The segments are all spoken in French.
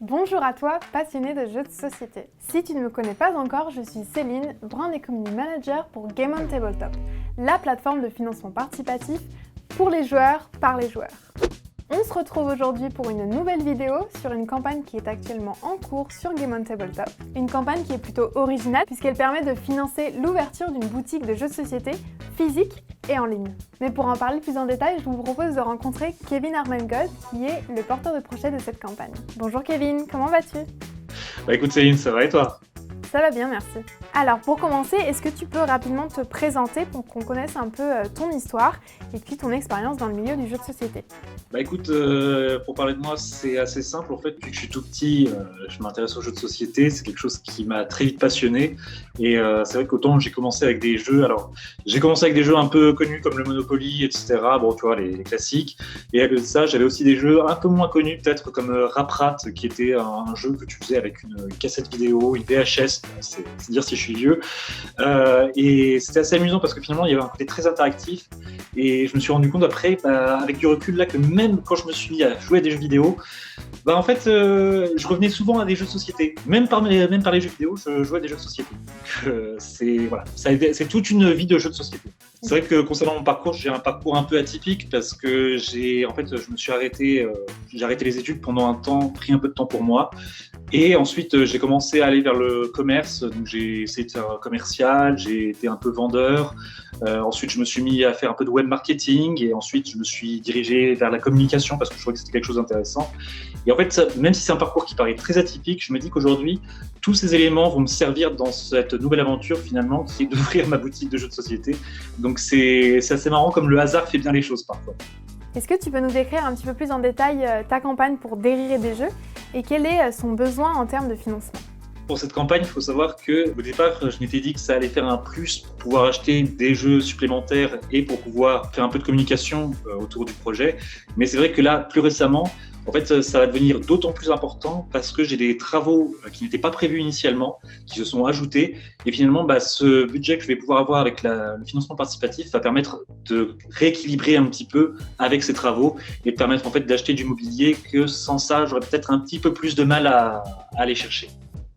Bonjour à toi, passionné de jeux de société. Si tu ne me connais pas encore, je suis Céline, Brand et Community Manager pour Game on Tabletop, la plateforme de financement participatif pour les joueurs, par les joueurs. On se retrouve aujourd'hui pour une nouvelle vidéo sur une campagne qui est actuellement en cours sur Game on Tabletop. Une campagne qui est plutôt originale puisqu'elle permet de financer l'ouverture d'une boutique de jeux de société physique et en ligne. Mais pour en parler plus en détail, je vous propose de rencontrer Kevin Armengol, qui est le porteur de projet de cette campagne. Bonjour Kevin, comment vas-tu ? Écoute Céline, ça va et toi ? Ça va bien, merci. Alors pour commencer, est-ce que tu peux rapidement te présenter pour qu'on connaisse un peu ton histoire et puis ton expérience dans le milieu du jeu de société ? Écoute, pour parler de moi, c'est assez simple. En fait, depuis que je suis tout petit, je m'intéresse aux jeux de société. C'est quelque chose qui m'a très vite passionné. Et c'est vrai qu'autant j'ai commencé avec des jeux. Alors, j'ai commencé avec des jeux un peu connus comme le Monopoly, etc. Bon, tu vois, les classiques. Et à côté de ça, j'avais aussi des jeux un peu moins connus, peut-être comme Rap-Rat, qui était un jeu que tu faisais avec une cassette vidéo, une VHS. C'est dire si je suis vieux. Et c'était assez amusant parce que finalement, il y avait un côté très interactif. Et je me suis rendu compte après, avec du recul, là, que même quand je me suis mis à jouer à des jeux vidéo, en fait, je revenais souvent à des jeux de société. Même par les jeux vidéo, je jouais à des jeux de société. Donc, c'est toute une vie de jeux de société. C'est vrai que concernant mon parcours, j'ai un parcours un peu atypique parce que j'ai arrêté les études pendant un temps, pris un peu de temps pour moi. Et ensuite, j'ai commencé à aller vers le commerce. Donc, j'ai essayé de faire commercial, j'ai été un peu vendeur. Ensuite, je me suis mis à faire un peu de web marketing. Et ensuite, je me suis dirigé vers la communication parce que je trouvais que c'était quelque chose d'intéressant. Et en fait, même si c'est un parcours qui paraît très atypique, je me dis qu'aujourd'hui, tous ces éléments vont me servir dans cette nouvelle aventure, finalement, qui est d'ouvrir ma boutique de jeux de société. Donc, c'est assez marrant comme le hasard fait bien les choses parfois. Est-ce que tu peux nous décrire un petit peu plus en détail ta campagne pour dériver des jeux et quel est son besoin en termes de financement ? Pour cette campagne, il faut savoir qu'au départ, je m'étais dit que ça allait faire un plus pour pouvoir acheter des jeux supplémentaires et pour pouvoir faire un peu de communication autour du projet. Mais c'est vrai que là, plus récemment, en fait, ça va devenir d'autant plus important parce que j'ai des travaux qui n'étaient pas prévus initialement, qui se sont ajoutés. Et finalement, ce budget que je vais pouvoir avoir avec le financement participatif va permettre de rééquilibrer un petit peu avec ces travaux et de permettre en fait d'acheter du mobilier que sans ça, j'aurais peut-être un petit peu plus de mal à aller chercher.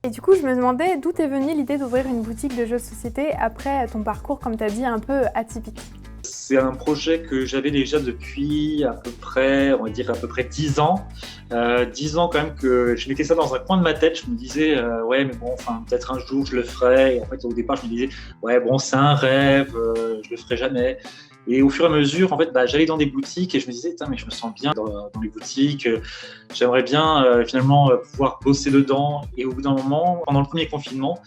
Et du coup, je me demandais d'où t'est venue l'idée d'ouvrir une boutique de jeux de société après ton parcours, comme tu as dit, un peu atypique. C'est un projet que j'avais déjà depuis à peu près 10 ans. 10 ans quand même que je mettais ça dans un coin de ma tête. Je me disais, peut-être un jour je le ferai. Et en fait, au départ, je me disais, c'est un rêve, je le ferai jamais. Et au fur et à mesure, en fait, j'allais dans des boutiques et je me disais, mais je me sens bien dans les boutiques. J'aimerais bien finalement pouvoir bosser dedans. Et au bout d'un moment, pendant le premier confinement,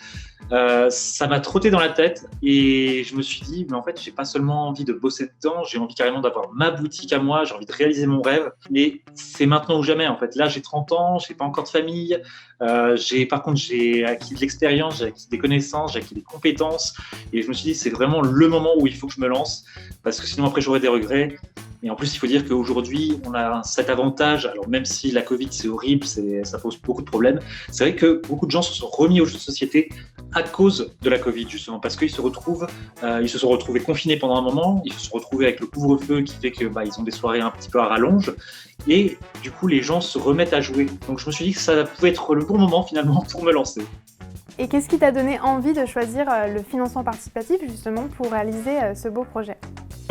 ça m'a trotté dans la tête et je me suis dit, mais en fait, j'ai pas seulement envie de bosser dedans, j'ai envie carrément d'avoir ma boutique à moi, j'ai envie de réaliser mon rêve. Mais c'est maintenant ou jamais, en fait. Là, j'ai 30 ans, j'ai pas encore de famille. Par contre, j'ai acquis de l'expérience, j'ai acquis des connaissances, j'ai acquis des compétences. Et je me suis dit, c'est vraiment le moment où il faut que je me lance parce que sinon, après, j'aurai des regrets. Et en plus, il faut dire qu'aujourd'hui, on a cet avantage, alors même si la Covid, c'est horrible, ça pose beaucoup de problèmes, c'est vrai que beaucoup de gens se sont remis aux jeux de société à cause de la Covid, justement, parce qu'ils se sont retrouvés confinés pendant un moment, ils se sont retrouvés avec le couvre-feu qui fait qu'ils ont des soirées un petit peu à rallonge, et du coup, les gens se remettent à jouer. Donc, je me suis dit que ça pouvait être le bon moment, finalement, pour me lancer. Et qu'est-ce qui t'a donné envie de choisir le financement participatif, justement, pour réaliser ce beau projet ?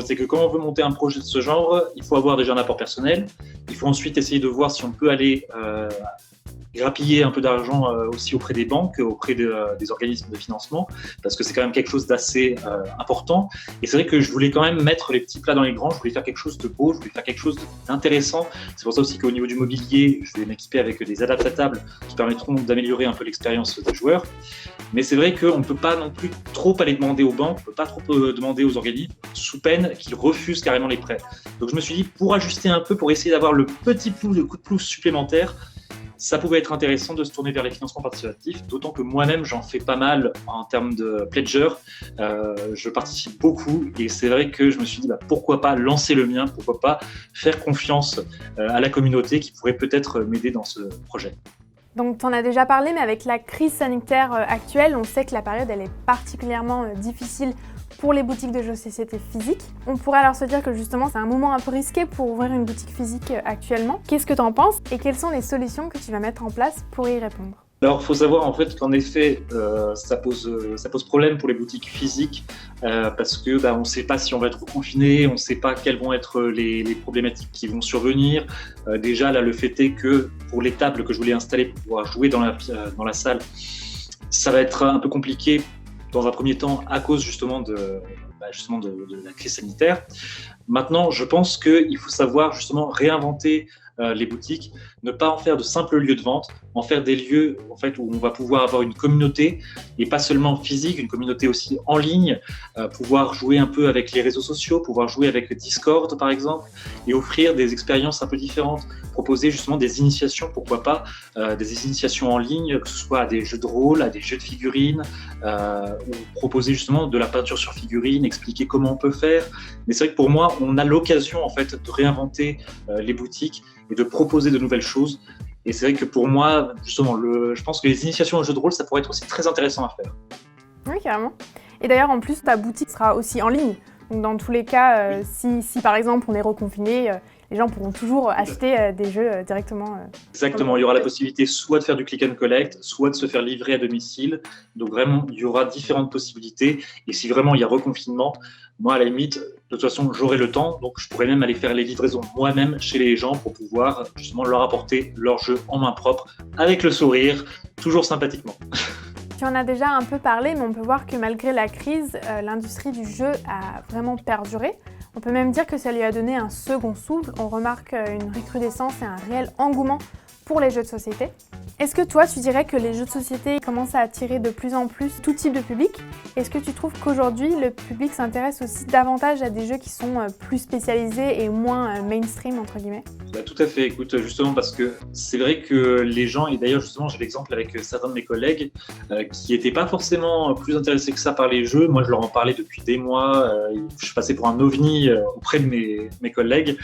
C'est que quand on veut monter un projet de ce genre, il faut avoir déjà un apport personnel. Il faut ensuite essayer de voir si on peut aller grappiller un peu d'argent aussi auprès des banques, auprès des organismes de financement, parce que c'est quand même quelque chose d'assez important. Et c'est vrai que je voulais quand même mettre les petits plats dans les grands, je voulais faire quelque chose de beau, je voulais faire quelque chose d'intéressant. C'est pour ça aussi qu'au niveau du mobilier, je vais m'équiper avec des adaptatables qui permettront d'améliorer un peu l'expérience des joueurs. Mais c'est vrai qu'on ne peut pas non plus trop aller demander aux banques, on ne peut pas trop demander aux organismes, sous peine qu'ils refusent carrément les prêts. Donc je me suis dit, pour ajuster un peu, pour essayer d'avoir le petit coup de pouce supplémentaire, ça pouvait être intéressant de se tourner vers les financements participatifs, d'autant que moi-même, j'en fais pas mal en termes de pledger. Je participe beaucoup et c'est vrai que je me suis dit, pourquoi pas lancer le mien, pourquoi pas faire confiance à la communauté qui pourrait peut-être m'aider dans ce projet. Donc tu en as déjà parlé, mais avec la crise sanitaire actuelle, on sait que la période elle est particulièrement difficile pour les boutiques de jeux de société physiques. On pourrait alors se dire que justement c'est un moment un peu risqué pour ouvrir une boutique physique actuellement. Qu'est-ce que tu en penses et quelles sont les solutions que tu vas mettre en place pour y répondre? Alors, il faut savoir en fait qu'en effet, ça pose problème pour les boutiques physiques parce que on ne sait pas si on va être confiné, on ne sait pas quelles vont être les problématiques qui vont survenir. Déjà, là, le fait est que pour les tables que je voulais installer pour pouvoir jouer dans la salle, ça va être un peu compliqué dans un premier temps à cause justement de la crise sanitaire. Maintenant, je pense qu'il faut savoir justement réinventer les boutiques, ne pas en faire de simples lieux de vente, en faire des lieux en fait, où on va pouvoir avoir une communauté, et pas seulement physique, une communauté aussi en ligne, pouvoir jouer un peu avec les réseaux sociaux, pouvoir jouer avec Discord par exemple, et offrir des expériences un peu différentes, proposer justement des initiations, pourquoi pas, des initiations en ligne, que ce soit à des jeux de rôle, à des jeux de figurines, ou proposer justement de la peinture sur figurines, expliquer comment on peut faire. Mais c'est vrai que pour moi, on a l'occasion en fait de réinventer les boutiques et de proposer de nouvelles choses. Et c'est vrai que pour moi, justement, je pense que les initiations au jeu de rôle, ça pourrait être aussi très intéressant à faire. Oui, carrément. Et d'ailleurs, en plus, ta boutique sera aussi en ligne. Donc, dans tous les cas, si par exemple on est reconfiné, les gens pourront toujours acheter des jeux directement. Exactement, il y aura la possibilité soit de faire du click and collect, soit de se faire livrer à domicile. Donc vraiment, il y aura différentes possibilités. Et si vraiment il y a reconfinement, moi à la limite, de toute façon, j'aurai le temps. Donc je pourrais même aller faire les livraisons moi-même chez les gens pour pouvoir justement leur apporter leur jeu en main propre, avec le sourire, toujours sympathiquement. Tu en as déjà un peu parlé, mais on peut voir que malgré la crise, l'industrie du jeu a vraiment perduré. On peut même dire que ça lui a donné un second souffle. On remarque une recrudescence et un réel engouement pour les jeux de société. Est-ce que toi, tu dirais que les jeux de société commencent à attirer de plus en plus tout type de public? Est-ce que tu trouves qu'aujourd'hui, le public s'intéresse aussi davantage à des jeux qui sont plus spécialisés et moins mainstream, entre guillemets? Tout à fait. Écoute, justement, parce que c'est vrai que les gens, et d'ailleurs, justement, j'ai l'exemple avec certains de mes collègues qui n'étaient pas forcément plus intéressés que ça par les jeux. Moi, je leur en parlais depuis des mois. Je suis passé pour un ovni auprès de mes collègues.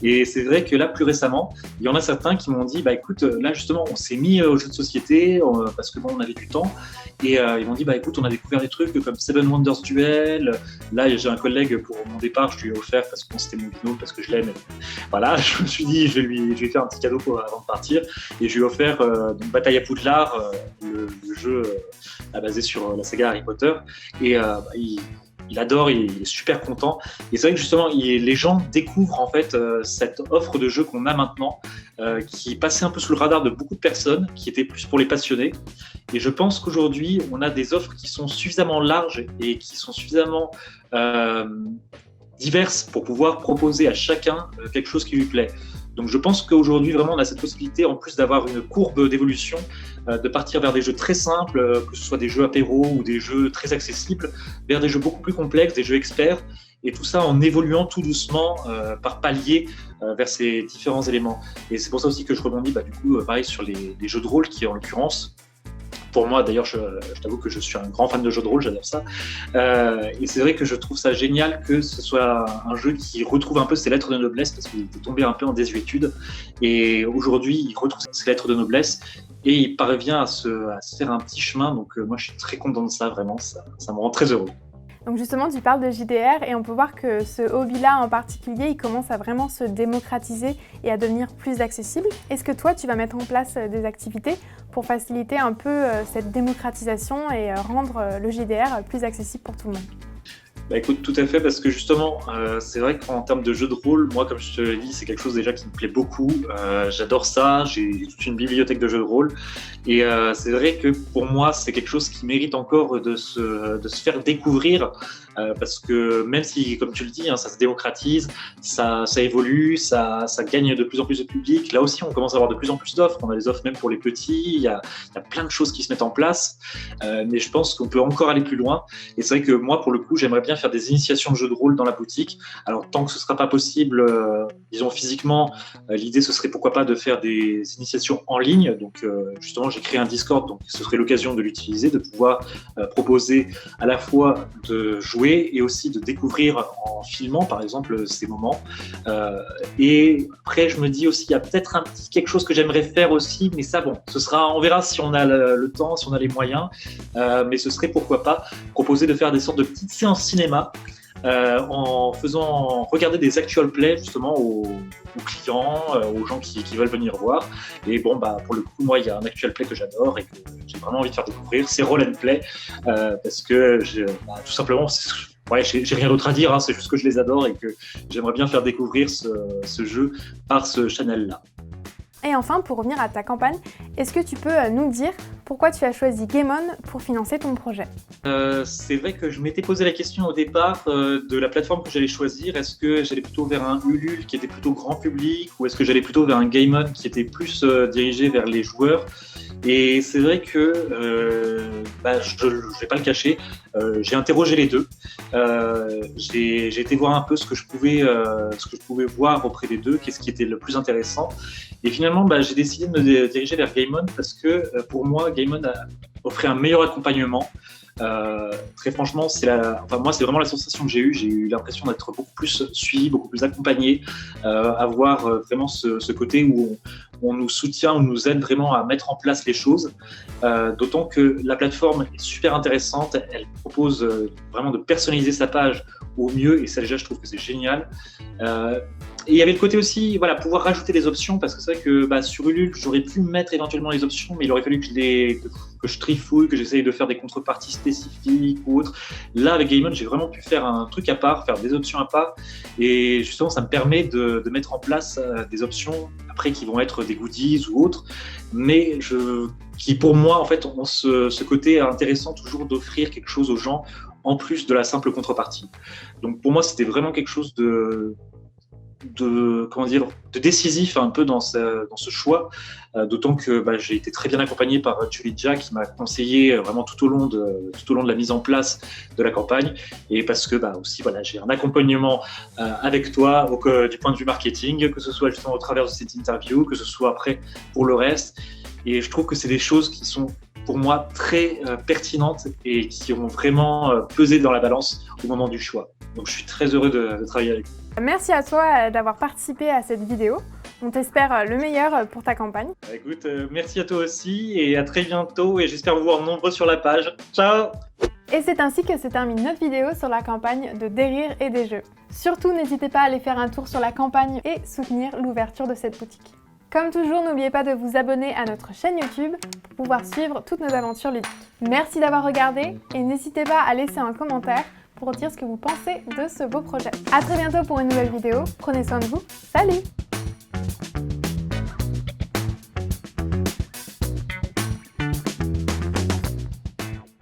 Et c'est vrai que là, plus récemment, il y en a certains qui m'ont dit, écoute, là, justement, on s'est mis aux jeux de société parce que bon, on avait du temps. Et ils m'ont dit, écoute, on a découvert des trucs comme Seven Wonders Duel. Là, j'ai un collègue, pour mon départ, je lui ai offert, parce que c'était mon binôme, parce que je l'aime. Voilà, je me suis dit, je vais lui faire un petit cadeau avant de partir. Et je lui ai offert Bataille à Poudlard, le jeu basé sur la saga Harry Potter. Et il adore, il est super content. Et c'est vrai que justement, les gens découvrent en fait cette offre de jeu qu'on a maintenant, qui passait un peu sous le radar de beaucoup de personnes, qui était plus pour les passionnés. Et je pense qu'aujourd'hui, on a des offres qui sont suffisamment larges et qui sont suffisamment diverses pour pouvoir proposer à chacun quelque chose qui lui plaît. Donc je pense qu'aujourd'hui, vraiment, on a cette possibilité, en plus d'avoir une courbe d'évolution, de partir vers des jeux très simples, que ce soit des jeux apéro ou des jeux très accessibles, vers des jeux beaucoup plus complexes, des jeux experts, et tout ça en évoluant tout doucement, par palier, vers ces différents éléments. Et c'est pour ça aussi que je rebondis, du coup, pareil, sur les jeux de rôle qui, en l'occurrence, pour moi, d'ailleurs, je t'avoue que je suis un grand fan de jeux de rôle, j'adore ça. Et c'est vrai que je trouve ça génial que ce soit un jeu qui retrouve un peu ses lettres de noblesse, parce qu'il était tombé un peu en désuétude. Et aujourd'hui, il retrouve ses lettres de noblesse et il parvient à se faire un petit chemin. Donc moi, je suis très content de ça, vraiment. Ça me rend très heureux. Donc justement, tu parles de JDR et on peut voir que ce hobby-là en particulier, il commence à vraiment se démocratiser et à devenir plus accessible. Est-ce que toi, tu vas mettre en place des activités pour faciliter un peu cette démocratisation et rendre le JDR plus accessible pour tout le monde? Écoute, tout à fait, parce que justement, c'est vrai qu'en termes de jeux de rôle, moi, comme je te l'ai dit, c'est quelque chose déjà qui me plaît beaucoup. J'adore ça, j'ai toute une bibliothèque de jeux de rôle. Et c'est vrai que pour moi, c'est quelque chose qui mérite encore de se faire découvrir. Parce que même si, comme tu le dis, ça se démocratise, ça évolue, ça gagne de plus en plus de public. Là aussi, on commence à avoir de plus en plus d'offres. On a des offres même pour les petits. Il y a plein de choses qui se mettent en place. Mais je pense qu'on peut encore aller plus loin. Et c'est vrai que moi, pour le coup, j'aimerais bien faire des initiations de jeux de rôle dans la boutique. Alors, tant que ce ne sera pas possible, disons physiquement, l'idée, ce serait pourquoi pas de faire des initiations en ligne. Donc, justement, j'ai créé un Discord. Donc, ce serait l'occasion de l'utiliser, de pouvoir proposer à la fois de jouer jouer et aussi de découvrir en filmant, par exemple, ces moments. Et après, je me dis aussi, il y a peut-être un petit quelque chose que j'aimerais faire aussi, mais ça, bon, on verra si on a le temps, si on a les moyens, mais ce serait, pourquoi pas, proposer de faire des sortes de petites séances cinéma en faisant regarder des actual plays justement aux clients, aux gens qui veulent venir voir. Et bon, pour le coup, moi, il y a un actual play que j'adore et que j'ai vraiment envie de faire découvrir, c'est Roll and Play, parce que tout simplement, j'ai rien d'autre à dire, hein, c'est juste que je les adore et que j'aimerais bien faire découvrir ce jeu par ce channel-là. Et enfin, pour revenir à ta campagne, est-ce que tu peux nous dire pourquoi tu as choisi Game On pour financer ton projet ? C'est vrai que je m'étais posé la question au départ de la plateforme que j'allais choisir. Est-ce que j'allais plutôt vers un Ulule qui était plutôt grand public ou est-ce que j'allais plutôt vers un Game On qui était plus dirigé vers les joueurs ? Et c'est vrai que je ne vais pas le cacher, j'ai interrogé les deux. J'ai été voir un peu ce que je pouvais voir auprès des deux, qu'est-ce qui était le plus intéressant. Et finalement, j'ai décidé de me diriger vers Game On parce que pour moi, Game On a offert un meilleur accompagnement. Très franchement, moi, c'est vraiment la sensation que j'ai eue. J'ai eu l'impression d'être beaucoup plus suivi, beaucoup plus accompagné, avoir vraiment ce côté où on nous soutient, on nous aide vraiment à mettre en place les choses. D'autant que la plateforme est super intéressante. Elle propose vraiment de personnaliser sa page au mieux et ça, déjà, je trouve que c'est génial. Et il y avait le côté aussi, pouvoir rajouter des options, parce que c'est vrai que sur Ulule, j'aurais pu mettre éventuellement les options, mais il aurait fallu que je trifouille, que j'essaye de faire des contreparties spécifiques ou autres. Là, avec Game On, j'ai vraiment pu faire un truc à part, faire des options à part, et justement, ça me permet de mettre en place des options, après, qui vont être des goodies ou autres, mais qui, pour moi, en fait, ont ce côté intéressant toujours d'offrir quelque chose aux gens, en plus de la simple contrepartie. Donc, pour moi, c'était vraiment quelque chose de décisif un peu dans ce choix, d'autant que j'ai été très bien accompagné par Julija qui m'a conseillé vraiment tout au long de la mise en place de la campagne, et parce que aussi j'ai un accompagnement avec toi du point de vue marketing, que ce soit justement au travers de cette interview, que ce soit après pour le reste, et je trouve que c'est des choses qui sont pour moi très pertinentes et qui ont vraiment pesé dans la balance au moment du choix. Donc je suis très heureux de travailler avec vous. Merci à toi d'avoir participé à cette vidéo. On t'espère le meilleur pour ta campagne. Écoute, merci à toi aussi et à très bientôt et j'espère vous voir nombreux sur la page. Ciao! Et c'est ainsi que se termine notre vidéo sur la campagne de Des rires et des jeux. Surtout, n'hésitez pas à aller faire un tour sur la campagne et soutenir l'ouverture de cette boutique. Comme toujours, n'oubliez pas de vous abonner à notre chaîne YouTube pour pouvoir suivre toutes nos aventures ludiques. Merci d'avoir regardé et n'hésitez pas à laisser un commentaire pour dire ce que vous pensez de ce beau projet. A très bientôt pour une nouvelle vidéo. Prenez soin de vous. Salut!